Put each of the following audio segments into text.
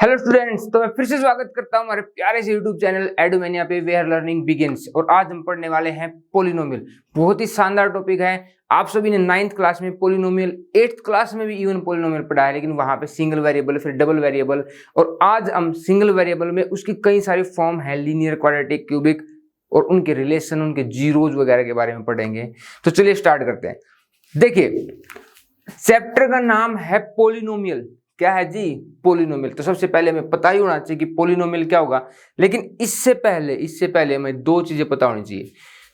Hello students, तो मैं फिर से स्वागत करता हूं हमारे प्यारे से यूट्यूब चैनल एडुमेनिया पे वेयर लर्निंग बिगिंस। और आज हम पढ़ने वाले हैं पोलिनोमियल। बहुत ही शानदार टॉपिक है। आप सभी ने 9th क्लास में पोलिनोमियल, 8th क्लास में भी इवन पोलिनोमियल पढ़ा है, लेकिन वहां पे सिंगल वेरिएबल, फिर डबल वेरिएबल, और आज हम सिंगल वेरिएबल में उसकी कई सारी फॉर्म है, लीनियर, क्वाड्रेटिक, क्यूबिक, और उनके रिलेशन, उनके जीरोज वगैरह के बारे में पढ़ेंगे। तो चलिए स्टार्ट करते हैं। देखिए, चैप्टर का नाम है पोलिनोमियल। क्या है जी? पोलिनोमियल। तो सबसे पहले हमें पता ही होना चाहिए कि पोलिनोमियल क्या होगा। लेकिन इससे पहले हमें दो चीजें पता होनी चाहिए।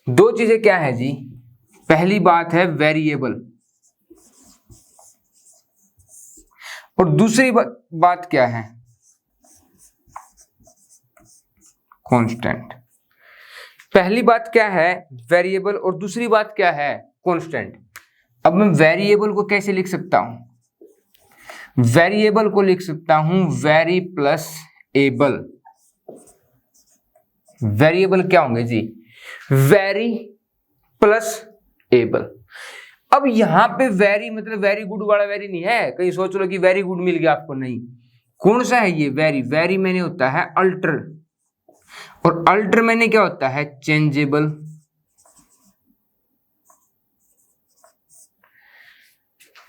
दो चीजें क्या है जी? पहली बात है वेरिएबल, और दूसरी बात क्या है? कांस्टेंट। पहली बात क्या है? वेरिएबल, और दूसरी बात क्या है? कांस्टेंट। अब मैं वेरिएबल को कैसे लिख सकता हूं? वेरिएबल को लिख सकता हूं वेरी प्लस एबल। वेरिएबल क्या होंगे जी? Very plus able. अब यहां पे वेरी मतलब वेरी गुड वाला वेरी नहीं है, कहीं सोच लो कि वेरी गुड मिल गया आपको, नहीं। कौन सा है ये वेरी? वेरी मैंने होता है अल्टर, और अल्टर मैंने क्या होता है? चेंजेबल।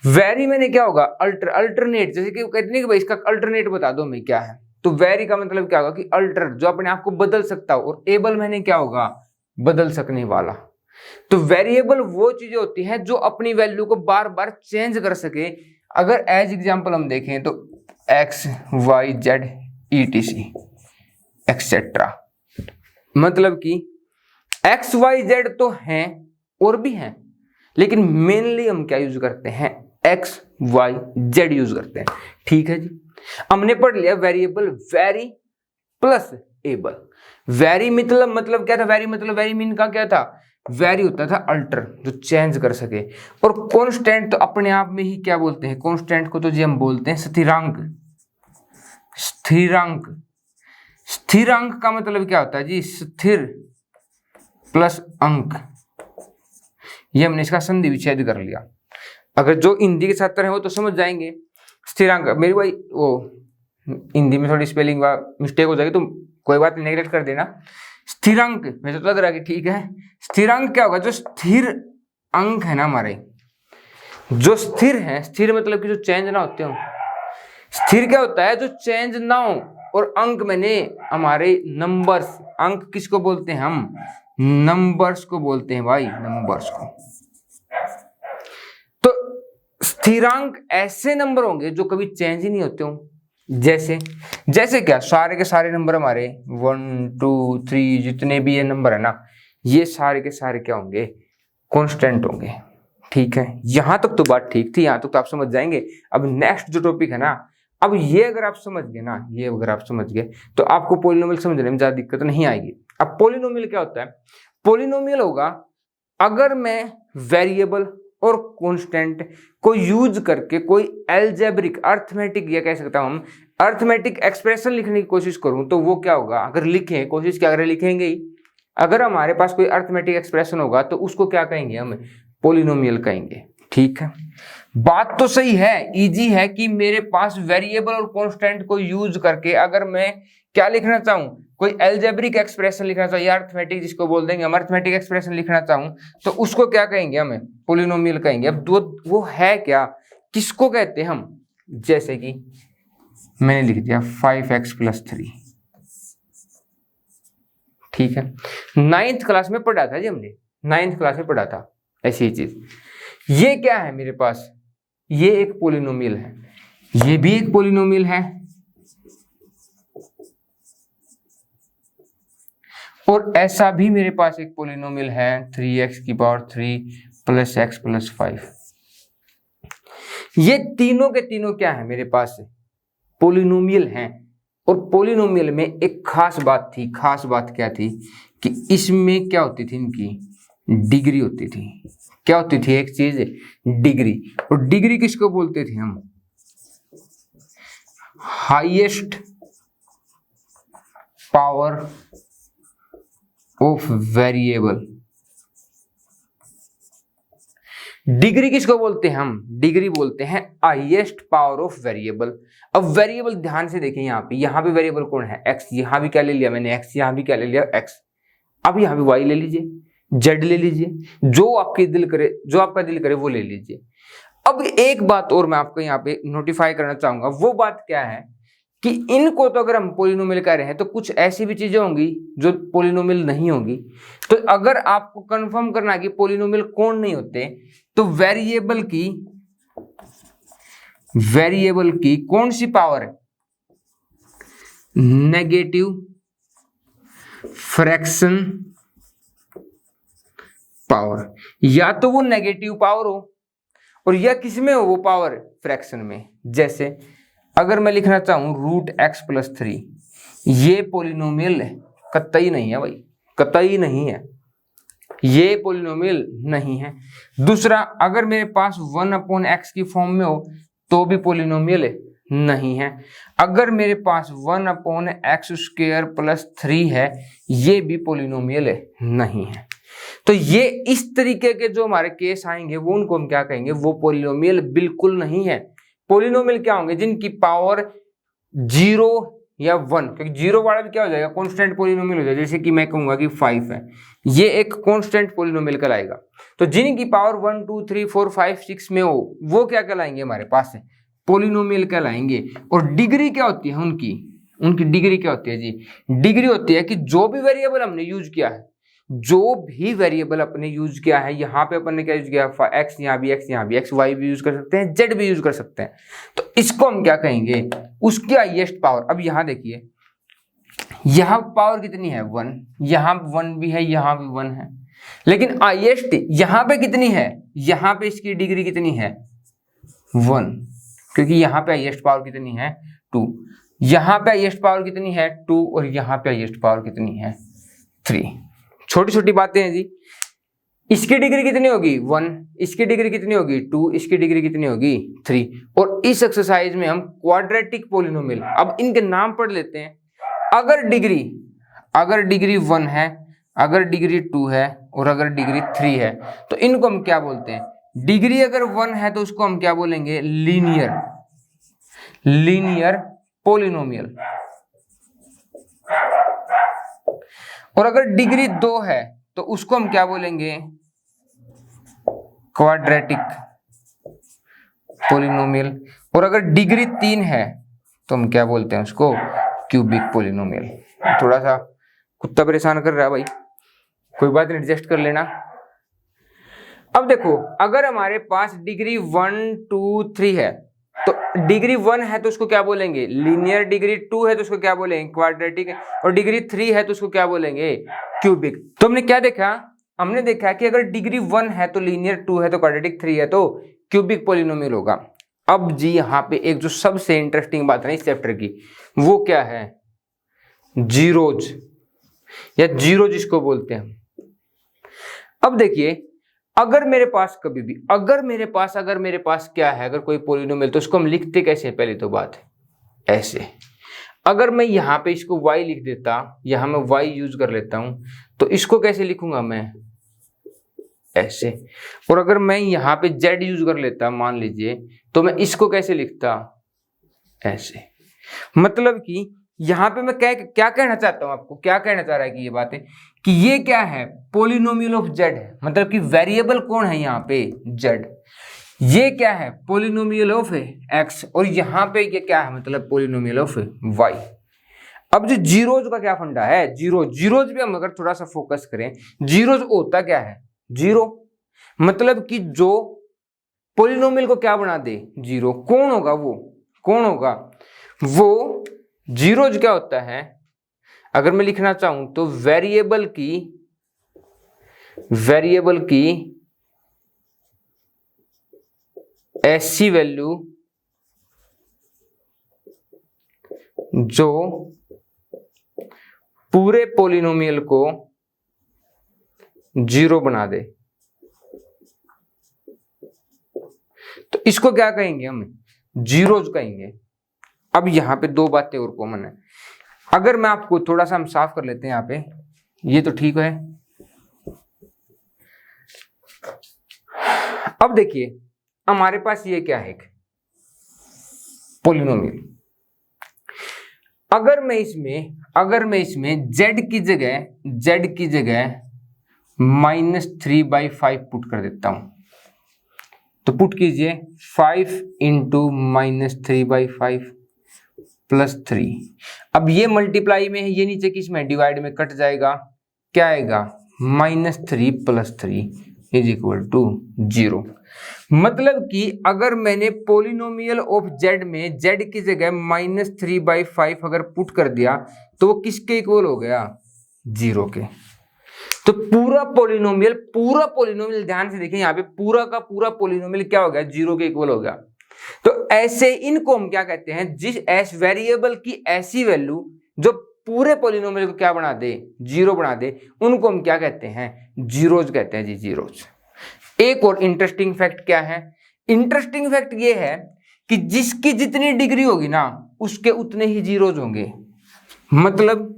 वेरी मैंने क्या होगा? Alter, alternate. जैसे कि कहते नहीं कि भाई इसका अल्टरनेट बता दो हमें क्या है, तो वेरी का मतलब क्या होगा कि अल्टर, जो अपने आप को बदल सकता हो, और एबल मैंने क्या होगा? बदल सकने वाला। तो वेरिएबल वो चीजें होती हैं जो अपनी वैल्यू को बार बार चेंज कर सके। अगर एज एग्जांपल हम देखें तो X Y Z ETC etcetera, मतलब कि एक्स वाई जेड तो हैं और भी हैं, लेकिन मेनली हम क्या यूज करते हैं? एक्स वाई जेड यूज करते हैं। ठीक है जी। हमने पढ़ लिया variable very plus able. Very मतलब क्या था? वेरी मतलब वेरी मीन का क्या था? वेरी होता था अल्टर, जो चेंज कर सके। और कांस्टेंट तो अपने आप में ही क्या बोलते हैं? कांस्टेंट को तो जी हम बोलते हैं स्थिरांक। स्थिरांक, स्थिरांक का मतलब क्या होता है जी? स्थिर प्लस अंक। ये हमने इसका संधि विच्छेद कर लिया। अगर जो हिंदी के छात्र हैं वो तो समझ जाएंगे। स्थिरांक, मेरी भाई वो हिंदी में थोड़ी स्पेलिंग मिस्टेक हो जाएगी तो कोई बात नहीं, नेगलेक्ट कर देना। स्थिरांक मुझे तो लग रहा है कि ठीक है। स्थिरांक क्या होगा? जो स्थिर अंक है ना हमारे, जो स्थिर है, स्थिर मतलब कि जो चेंज ना होते हो। स्थिर क्या होता है? जो चेंज ना हो। और अंक मैंने हमारे नंबर्स, अंक किसको बोलते हैं हम? नंबर्स को बोलते हैं भाई, नंबर्स को। तो स्थिरांक ऐसे नंबर होंगे जो कभी चेंज ही नहीं होते हो। जैसे क्या? सारे के सारे नंबर हमारे 1 2 3 जितने भी ये नंबर है ना, ये सारे के सारे क्या होंगे? कांस्टेंट होंगे। ठीक है, यहां तक तो बात ठीक थी, यहां तक तो आप समझ जाएंगे। अब नेक्स्ट जो टॉपिक है ना, अब ये अगर आप समझ गए ना, ये अगर आप समझ गए तो आपको पोलिनोमियल समझने में ज्यादा दिक्कत नहीं आएगी। अब पोलिनोमियल क्या होता है? पोलिनोमियल होगा अगर मैं वेरिएबल और कांस्टेंट को यूज करके कोई एल्जेब्रिक, अर्थमेटिक, या कह सकता हूं हम अर्थमेटिक एक्सप्रेशन लिखने की कोशिश करूं, तो वो क्या होगा? अगर लिखें, कोशिश क्या करें? लिखेंगे ही। अगर हमारे पास कोई अर्थमेटिक एक्सप्रेशन होगा तो उसको क्या कहेंगे हम? पोलिनोमियल कहेंगे। ठीक है, बात तो सही है, इजी है कि मेरे पास वेरिएबल और कांस्टेंट को यूज करके अगर मैं क्या लिखना चाहूं, कोई एल्जेब्रिक एक्सप्रेशन लिखना चाहूं, या अर्थमेटिक जिसको बोल देंगे हम, अर्थमेटिक एक्सप्रेशन लिखना चाहूं, तो उसको क्या कहेंगे? हमें पोलिनोमियल कहेंगे। अब वो है क्या, किसको कहते हैं हम? जैसे कि मैंने लिख दिया 5x + 3। ठीक है, 9th क्लास में पढ़ा था जी हमने, 9th क्लास में पढ़ा था ऐसी ही चीज। ये क्या है मेरे पास? ये एक पोलिनोमियल है, ये भी एक पोलिनोमियल है, और ऐसा भी मेरे पास एक पोलिनोमियल है 3x³ + x + 5। ये तीनों के तीनों क्या है मेरे पास? पोलिनोमियल हैं। और पोलिनोमियल में एक खास बात थी। खास बात क्या थी? कि इसमें क्या होती थी? इनकी डिग्री होती थी। क्या होती थी? एक चीज, डिग्री। और डिग्री किसको बोलते थे हम? Highest power of variable. Degree किसको बोलते हैं हम? डिग्री बोलते हैं हाईएस्ट पावर ऑफ वेरिएबल। अब वेरिएबल ध्यान से देखें, यहाँ पे वेरिएबल कौन है? एक्स। यहाँ भी क्या ले लिया मैंने? एक्स। यहाँ भी क्या ले लिया? एक्स। अब यहाँ पे वाई ले लीजिए, जेड ले लीजिए, जो आपका दिल करे वो ले लीजिए। अब एक बात और मैं आपको यहाँ पे नोटिफाई करना चाहूंगा, वो बात क्या है कि इनको तो अगर हम पोलिनोमियल कह रहे हैं तो कुछ ऐसी भी चीजें होंगी जो पोलिनोमियल नहीं होगी। तो अगर आपको कंफर्म करना है कि पोलिनोमियल कौन नहीं होते, तो वेरिएबल की कौन सी पावर है? Negative fraction power. या तो वो नेगेटिव पावर हो और या किस में हो वो पावर? फ्रैक्शन में। जैसे अगर मैं लिखना चाहूं √x+3, ये पोलिनोमियल है? कतई नहीं है भाई, कतई नहीं है, ये पोलिनोमियल नहीं है। दूसरा, अगर मेरे पास 1/x की फॉर्म में हो तो भी पोलिनोमियल नहीं है। अगर मेरे पास 1/x² + 3 है, ये भी पोलिनोमियल नहीं है। तो ये इस तरीके के जो हमारे केस आएंगे वो उनको हम क्या कहेंगे? वो पोलिनोमियल बिल्कुल नहीं है। पोलिनोमियल क्या होंगे? जिनकी पावर 0 या 1, क्योंकि 0 वाला भी क्या हो जाएगा? कांस्टेंट पोलिनोमियल हो जाएगा। जैसे कि मैं कहूंगा कि 5 है, ये एक कांस्टेंट पोलिनोमियल कहलाएगा। तो जिनकी पावर 1 2 3 4 5 6 में हो वो क्या कहलाएंगे? हमारे पास है पोलिनोमियल कहलाएंगे। और डिग्री क्या होती है उनकी डिग्री क्या होती है जी? डिग्री होती है कि जो भी वेरिएबल हमने यूज किया है, यहाँ पे अपन ने क्या यूज किया? एक्स, यहाँ भी एक्स, वाई भी यूज कर सकते हैं, जेड भी यूज कर सकते हैं। तो इसको हम क्या कहेंगे? उसकी हाईएस्ट पावर। अब यहाँ देखिए, यहाँ पावर कितनी है? 1। यहाँ 1 भी है, यहाँ भी 1 है, लेकिन हाईएस्ट यहाँ पे कितनी है? यहाँ पे इसकी डिग्री कितनी है? 1, क्योंकि यहाँ पे हाईएस्ट पावर कितनी है? 2। यहाँ पे हाईएस्ट पावर कितनी है? 2। और यहाँ पे हाईएस्ट पावर कितनी है? 3। छोटी छोटी बातें हैं जी। इसकी डिग्री कितनी होगी? 1। इसकी डिग्री कितनी होगी? 2। इसकी डिग्री कितनी होगी? 3। और इस एक्सरसाइज में हम क्वाड्रेटिक पोलिनोमियल, अब इनके नाम पढ़ लेते हैं। अगर डिग्री 1 है, अगर डिग्री 2 है और अगर डिग्री 3 है, तो इनको हम क्या बोलते हैं? डिग्री अगर 1 है तो उसको हम क्या बोलेंगे? Linear polynomial. और अगर डिग्री 2 है तो उसको हम क्या बोलेंगे? Quadratic polynomial. और अगर डिग्री 3 है तो हम क्या बोलते हैं उसको? Cubic polynomial. थोड़ा सा कुत्ता परेशान कर रहा है भाई, कोई बात नहीं, एडजस्ट कर लेना। अब देखो, अगर हमारे पास डिग्री 1 2 3 है, तो डिग्री 1 है तो उसको क्या बोलेंगे? लीनियर। डिग्री 2 है तो उसको क्या बोलेंगे? क्वाड्रेटिक। और डिग्री 3 है तो उसको क्या बोलेंगे? क्यूबिक। तो हमने क्या देखा? हमने देखा कि अगर डिग्री 1 है तो लीनियर, 2 है तो क्वाड्रेटिक, 3 है तो क्यूबिक पोलिनोमियल होगा। अब जी यहाँ पे एक जो सबसे इंटरेस्टिंग बात है इस चैप्टर की, वो क्या है? जीरोज, या जीरो जिसको बोलते हैं। अब देखिए, अगर मेरे पास कभी भी अगर मेरे पास क्या है? अगर कोई पोलिनोमियल, तो उसको हम लिखते कैसे? पहले तो बात है ऐसे। अगर मैं यहाँ पे इसको y लिख देता, यहाँ मैं y यूज कर लेता हूं, तो इसको कैसे लिखूंगा मैं? ऐसे। और अगर मैं यहाँ पे z यूज कर लेता, मान लीजिए, तो मैं इसको कैसे लिखता? ऐसे। मतलब कि यहाँ पे मैं क्या कहना चाहता हूँ आपको? क्या कहना चाह रहा है कि ये बात है कि ये क्या है? पोलिनोमियल ऑफ z है। मतलब कि वेरिएबल कौन है यहाँ पे? z। ये क्या है? Polynomial of x। और यहाँ पे ये क्या है? मतलब पोलिनोमियल ऑफ y। अब जो जीरोज का क्या फंडा है? जीरोज भी हम अगर थोड़ा सा फोकस करें, जीरोज होता क्या है? जीरो मतलब कि जो पोलिनोमियल को क्या बना दे? जीरो। कौन होगा वो? वो जीरोज क्या होता है? अगर मैं लिखना चाहूं तो वेरिएबल की ऐसी वैल्यू जो पूरे पोलिनोमियल को जीरो बना दे, तो इसको क्या कहेंगे? हम जीरोज कहेंगे। अब यहाँ पे दो बातें और कॉमन है। अगर मैं आपको थोड़ा सा हम साफ कर लेते हैं यहाँ पे, ये तो ठीक है। अब देखिए हमारे पास ये क्या है, पॉलिनोमियल। अगर मैं इसमें z की जगह -3/5 पुट कर देता हूं, तो पुट कीजिए 5 इंटू -3/5 प्लस 3। अब ये मल्टीप्लाई में है, ये नीचे किसमें डिवाइड में कट जाएगा, क्या आएगा -3 + 3 = 0। मतलब कि अगर मैंने पोलिनोमियल ऑफ z में z की जगह -3/5 अगर पुट कर दिया तो वो किसके इक्वल हो गया, 0 के। तो पूरा पोलिनोमियल ध्यान से देखिए, यहाँ पे पूरा का पूरा पोलिनोमियल क्या हो गया, 0 के इक्वल हो गया। तो ऐसे इनको हम क्या कहते हैं, जिस एस वेरिएबल की ऐसी वैल्यू जो पूरे पोलिनोमियल को क्या बना दे, 0 बना दे, उनको हम क्या कहते हैं, जीरोज कहते हैं जी, जीरोज। एक और इंटरेस्टिंग फैक्ट क्या है, इंटरेस्टिंग फैक्ट ये है कि जिसकी जितनी डिग्री होगी ना उसके उतने ही जीरोज होंगे। मतलब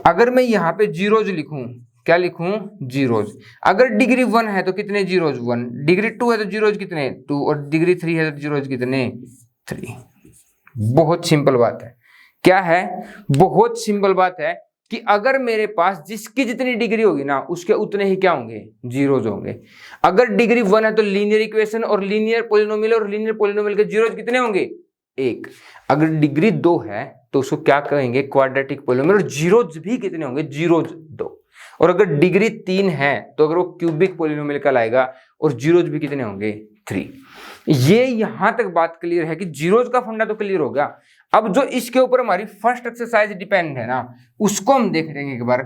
अगर मैं यहाँ पे जीरोज लिखूं, क्या लिखूं, जीरोज। अगर डिग्री 1 है तो कितने जीरोज, 1। डिग्री 2 है तो जीरोज कितने, 2। और डिग्री 3 है तो जीरोज कितने, 3। बहुत सिंपल बात है, क्या है, बहुत सिंपल बात है कि अगर मेरे पास जिसकी जितनी डिग्री होगी ना उसके उतने ही क्या होंगे, जीरोज होंगे। अगर डिग्री 1 है तो लीनियर इक्वेशन और लीनियर पोलिनोमियल के जीरोज कितने होंगे, 1। अगर डिग्री 2 है तो उसको क्या कहेंगे, क्वाड्रेटिक पोलिनोमियल, और जीरोज भी कितने होंगे, जीरोज 2। और अगर डिग्री 3 है तो अगर वो क्यूबिक पोलिनोमियल कहलाएगा, और जीरोज भी कितने होंगे, 3। ये यहां तक बात क्लियर है कि जीरोज का फंडा तो क्लियर हो गया। अब जो इसके ऊपर हमारी फर्स्ट एक्सरसाइज डिपेंड है ना, उसको हम देख लेंगे एक बार।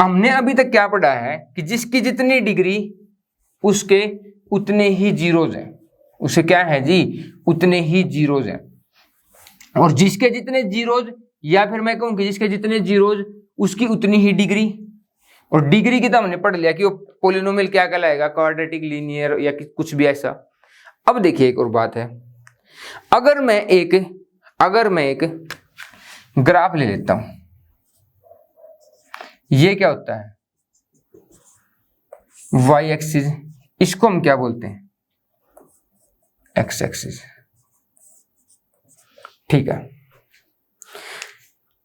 हमने अभी तक क्या पढ़ा है कि जिसकी जितनी डिग्री उसके उतने ही जीरोज हैं, उसे क्या है जी, उतने ही जीरोज हैं। और जिसके जितने जीरोज, या फिर मैं कहूं कि जिसके जितने जीरोज उसकी उतनी ही डिग्री। और डिग्री की तो हमने पढ़ लिया कि वो पोलिनोमियल क्या कहलाएगा, क्वाड्रेटिक, लीनियर या कुछ भी ऐसा। अब देखिए एक और बात है, अगर मैं एक ग्राफ ले लेता हूं, ये क्या होता है, y एक्सिस, इसको हम क्या बोलते हैं, x एक्सिस। ठीक है,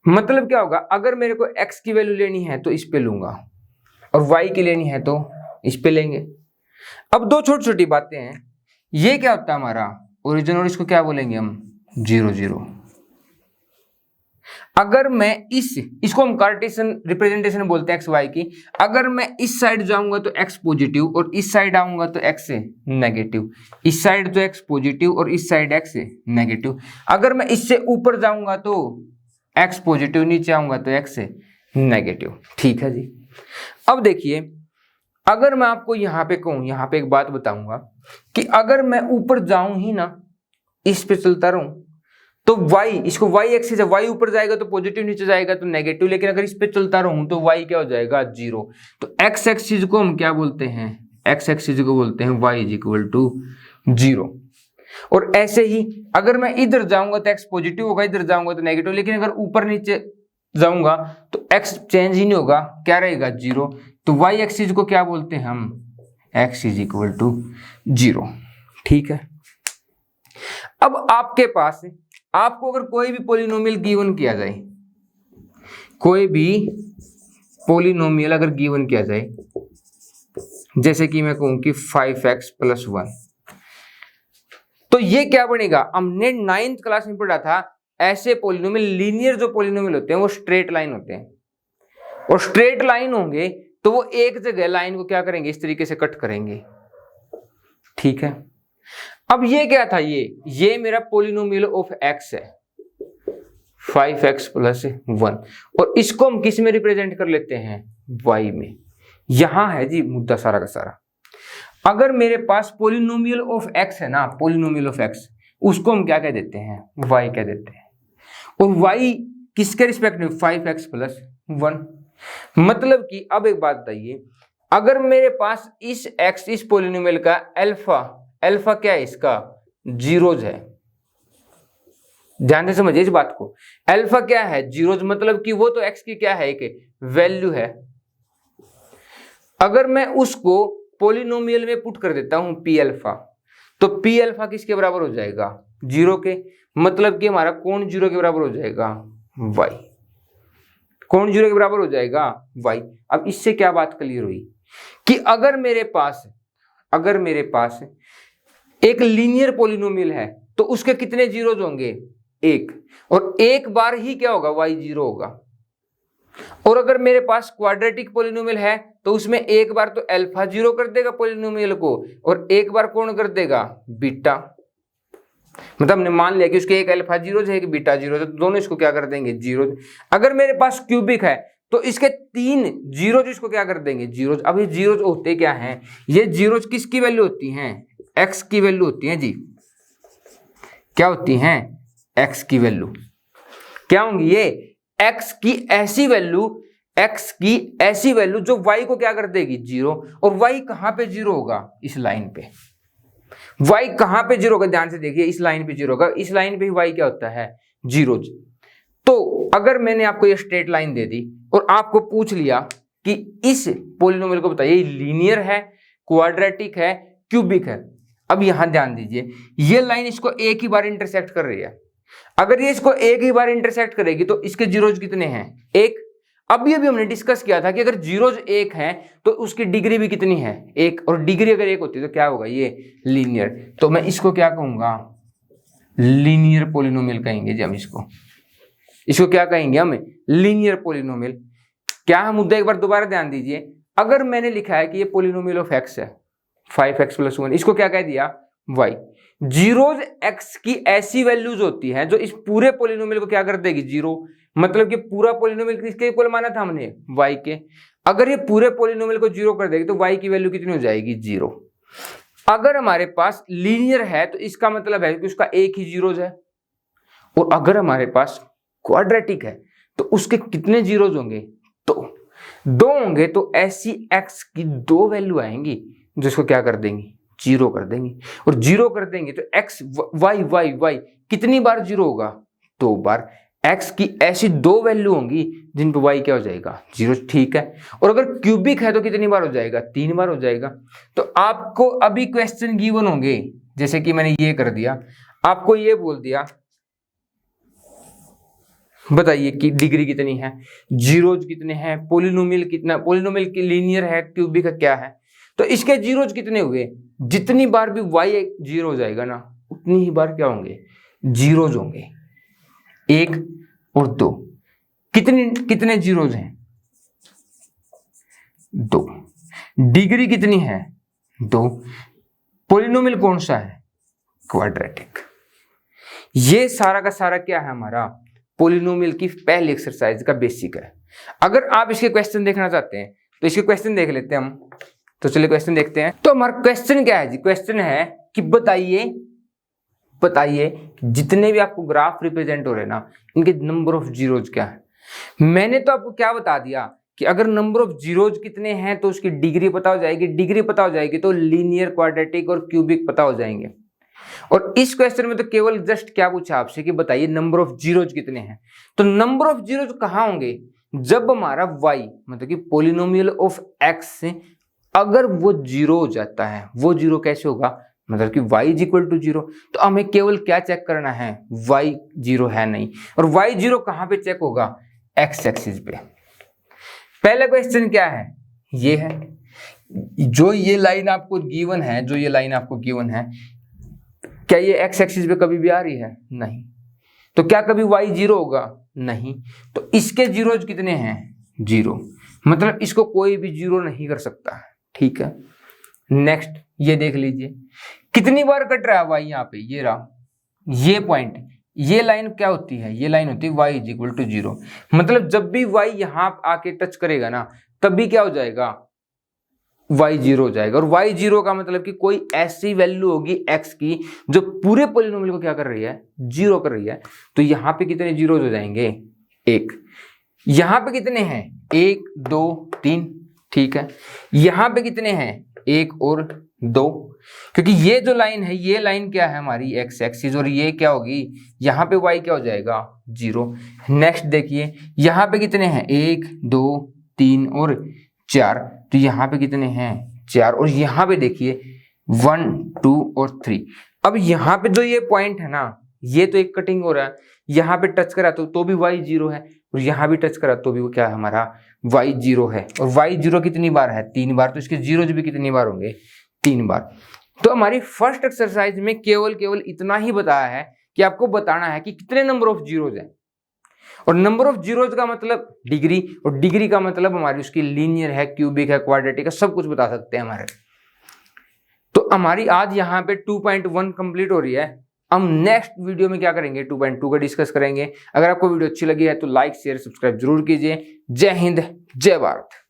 मतलब क्या होगा, अगर मेरे को x की वैल्यू लेनी है तो इस पे लूंगा, और y की लेनी है तो इस पे लेंगे। अब दो छोटी छोटी बातें हैं, ये क्या होता है हमारा ओरिजिन, और इसको क्या बोलेंगे हम, 0 0। अगर मैं इसको हम कार्टेशियन रिप्रेजेंटेशन बोलते हैं एक्स वाई की। अगर मैं इस साइड जाऊंगा तो एक्स पॉजिटिव, और इस साइड आऊंगा तो एक्स नेगेटिव। इस साइड तो एक्स पॉजिटिव और इस साइड एक्स नेगेटिव। अगर मैं इससे ऊपर जाऊंगा तो एक्स पॉजिटिव, नीचे आऊंगा तो एक्स नेगेटिव। ठीक है जी। अब देखिए, अगर मैं आपको यहाँ पे कहूँ, यहाँ पे एक बात बताऊंगा कि अगर मैं ऊपर जाऊं ही ना, इस पे चलता रहूं, तो y, इसको y एक्सिस है, y ऊपर जाएगा तो पॉजिटिव, नीचे जाएगा तो नेगेटिव। लेकिन अगर इस पे चलता रहूं तो y क्या हो जाएगा, 0। तो x एक्सिस को हम क्या बोलते हैं, x एक्सिस को बोलते हैं y = 0। और ऐसे ही अगर मैं इधर जाऊंगा तो x पॉजिटिव होगा, इधर जाऊंगा तो नेगेटिव। लेकिन अगर ऊपर नीचे जाऊंगा तो x चेंज ही नहीं होगा, क्या रहेगा, 0। तो y एक्सिस को क्या बोलते हैं हम, x = 0। ठीक है। अब आपके पास, आपको अगर कोई भी पोलिनोमियल गिवन किया जाए, कोई भी पोलिनोमियल अगर गिवन किया जाए, जैसे कि मैं कहूं कि 5x + 1, तो ये क्या बनेगा, हमने 9th क्लास में पढ़ा था, ऐसे पोलिनोमियल, लीनियर जो पोलिनोमियल होते हैं वो स्ट्रेट लाइन होते हैं। और स्ट्रेट लाइन होंगे तो वो एक जगह लाइन को क्या करेंगे, इस तरीके से कट करेंगे। ठीक है। अब ये क्या था, ये मेरा पोलिनोमियल ऑफ x है, 5x + 1, और इसको हम किस में रिप्रेजेंट कर लेते हैं, y में। यहां है जी मुद्दा सारा का सारा। अगर मेरे पास पोलिनोमियल ऑफ x है ना, पोलिनोमियल ऑफ x, उसको हम क्या कह देते हैं, y कह देते हैं। और y किसके रिस्पेक्ट में, 5x + 1। मतलब कि अब एक बात बताइए, अगर मेरे पास इस x, इस पोलिनोमियल का अल्फा क्या है, इसका जीरोज है। ध्यान से समझिए इस बात को, अल्फा क्या है, जीरोज, मतलब कि वो तो x की क्या है, एक वैल्यू है। अगर मैं उसको पोलिनोमियल में पुट कर देता हूं पी अल्फा, तो पी अल्फा किसके बराबर हो जाएगा, 0 के, मतलब कि हमारा कौन 0 के बराबर हो जाएगा, y, कौन 0 के बराबर हो जाएगा, y। अब इससे क्या बात क्लियर हुई कि अगर मेरे पास एक लीनियर पोलिनोमियल है तो उसके कितने जीरोज होंगे, 1, और एक बार ही क्या होगा, y 0 होगा। और अगर मेरे पास क्वाड्रेटिक पोलिनोमियल है तो उसमें एक बार तो अल्फा 0 कर देगा पोलिनोमियल को, और एक बार कौन कर देगा, बीटा। मतलब हमने मान लिया कि उसके एक अल्फा 0 है, एक बीटा 0 है, तो दोनों इसको क्या कर देंगे, 0। अगर मेरे पास क्यूबिक है तो इसके 3 जीरोज इसको क्या कर देंगे, जीरोज। अब ये जीरोज होते क्या हैं, ये जीरोज किसकी वैल्यू होती हैं, x की वैल्यू होती है जी, क्या होती हैं, x की वैल्यू क्या होंगी, ये x की ऐसी वैल्यू जो y को क्या कर देगी, 0। और y कहां पे 0 होगा, इस लाइन पे। y कहां पे 0 होगा, ध्यान से देखिए, इस लाइन पे 0 होगा, इस लाइन पे ही y क्या होता है, 0। तो अगर मैंने आपको ये स्ट्रेट लाइन दे दी और आपको पूछ लिया कि इस पोलिनोमियल को बताइए लीनियर है, क्वाड्रेटिक है, क्यूबिक है। अब यहां ध्यान दीजिए, ये लाइन इसको एक ही बार इंटरसेक्ट कर रही है। अगर ये इसको एक ही बार इंटरसेक्ट करेगी तो इसके जीरोज कितने हैं, 1। अभी हमने डिस्कस किया था कि अगर जीरोज 1 है तो उसकी डिग्री भी कितनी है, 1, और डिग्री अगर 1 होती है तो क्या होगा, ये लीनियर। तो मैं इसको क्या कहूंगा, लीनियर पोलिनोमियल कहेंगे जी हम इसको क्या कहेंगे, हम लीनियर पोलिनोमियल। क्या है मुद्दा, एक बार दोबारा ध्यान दीजिए। अगर मैंने लिखा है कि ये पोलिनोमियल ऑफ x है 5x + 1, इसको क्या कह दिया, y। जीरोज x की ऐसी वैल्यूज होती हैं जो इस पूरे पोलिनोमियल को क्या कर देगी, 0। मतलब कि पूरा पोलिनोमियल किसके इक्वल माना था हमने, y के। अगर ये पूरे पोलिनोमियल को 0 कर देगी तो y की वैल्यू कितनी हो जाएगी, 0। अगर हमारे पास लीनियर है तो इसका मतलब है कि उसका एक ही जीरोज है, और अगर हमारे पास क्वाड्रेटिक है तो उसके कितने जीरोज होंगे, तो 2 होंगे। तो ऐसी x की 2 वैल्यू आएंगी जिसको क्या कर देंगी, 0 कर देंगे। और 0 कर देंगे तो x y कितनी बार 0 होगा, 2 बार। x की ऐसी 2 वैल्यू होंगी जिन पे y क्या हो जाएगा, 0। ठीक है। और अगर क्यूबिक है तो कितनी बार हो जाएगा, 3 बार हो जाएगा। तो आपको अभी क्वेश्चन गिवन होंगे, जैसे कि मैंने ये कर दिया, आपको ये बोल दिया बताइए कि डिग्री कितनी है, जीरोज कितने हैं, पोलिनोमियल कितना, पोलिनोमियल की लीनियर है, क्यूबिक है, क्या है। तो इसके जीरोज कितने हुए, जितनी बार भी y 0 हो जाएगा ना, उतनी ही बार क्या होंगे, जीरोज होंगे, 1 और 2। कितने जीरोज हैं, 2। डिग्री कितनी है, 2। पोलिनोमियल कौन सा है, क्वाड्रेटिक। ये सारा का सारा क्या है, हमारा पोलिनोमियल की पहली एक्सरसाइज का बेसिक है। अगर आप इसके क्वेश्चन देखना चाहते हैं तो इसके क्वेश्चन देख लेते हैं हम। तो चलिए क्वेश्चन देखते हैं। तो हमारा क्वेश्चन क्या है जी, क्वेश्चन है कि बताइए जितने भी आपको ग्राफ रिप्रेजेंट हो रहे ना, इनके नंबर ऑफ जीरोज क्या है। मैंने तो आपको क्या बता दिया कि अगर नंबर ऑफ जीरोज कितने हैं तो उसकी डिग्री पता हो जाएगी, डिग्री पता हो जाएगी तो लीनियर, क्वाड्रेटिक और क्यूबिक पता हो जाएंगे। और इस क्वेश्चन में तो केवल जस्ट क्या पूछा आपसे कि बताइए नंबर ऑफ जीरोज कितने हैं। तो नंबर ऑफ जीरोज कहां होंगे, जब हमारा y मतलब कि पोलिनोमियल ऑफ x से अगर वो 0 हो जाता है। वो 0 कैसे होगा, मतलब कि y = 0। तो हमें केवल क्या चेक करना है, y 0 है नहीं। और y 0 कहां पे चेक होगा, x एक्सिस पे। पहला क्वेश्चन क्या है, ये है जो ये लाइन आपको गिवन है, क्या ये x एक्सिस पे कभी भी आ रही है, नहीं। तो क्या कभी y 0 होगा, नहीं। तो इसके जीरोज कितने हैं, 0। मतलब इसको कोई भी 0 नहीं कर सकता। ठीक है। नेक्स्ट ये देख लीजिए कितनी बार कट रहा है y, यहाँ पे ये रहा, ये पॉइंट, ये लाइन क्या होती है, ये लाइन होती है y = 0। मतलब जब भी y यहाँ आके टच करेगा ना, तभी क्या हो जाएगा, y 0 हो जाएगा। और y 0 का मतलब कि कोई ऐसी वैल्यू होगी x की जो पूरे पोलिनोमियल को क्या कर रही है, 0 कर रही है। तो यहाँ पे कितने जीरोज हो जाएंगे, 1। यहाँ पे कितने हैं, 1 2 3। ठीक है। यहाँ पे कितने हैं, 1 और 2। क्योंकि ये जो लाइन है, ये लाइन क्या है हमारी, x एक्सिस, और ये क्या होगी, यहाँ पे y क्या हो जाएगा, 0। नेक्स्ट देखिए यहाँ पे कितने हैं, 1 2 3 और 4। तो यहाँ पे कितने हैं, 4, और यहाँ पे देखिए 1 2 और 3। अब यहाँ पे जो ये पॉइंट है ना, ये तो एक कटिंग हो रहा है, यहाँ पे टच करा तो भी y 0 है, और यहाँ भी टच करा तो भी वो क्या है हमारा y 0 है। और y 0 कितनी बार है? 3 बार। तो इसके जीरोज भी कितनी बार होंगे? 3 बार। तो हमारी फर्स्ट एक्सरसाइज में केवल इतना ही बताया है कि आपको बताना है कि कितने नंबर ऑफ जीरोज हैं, और नंबर ऑफ जीरोज का मतलब डिग्री, और डिग्री का मतलब हमारी उसकी लीनियर है, क्यूबिक है, क्वाड्रेटिक है, सब कुछ बता सकते हैं हमारे। तो हमारी आज यहाँ पे 2.1 कंप्लीट हो रही है। हम नेक्स्ट वीडियो में क्या करेंगे? 2.2 का डिस्कस करेंगे। अगर आपको वीडियो अच्छी लगी है तो लाइक शेयर सब्सक्राइब जरूर कीजिए। जय हिंद, जय भारत।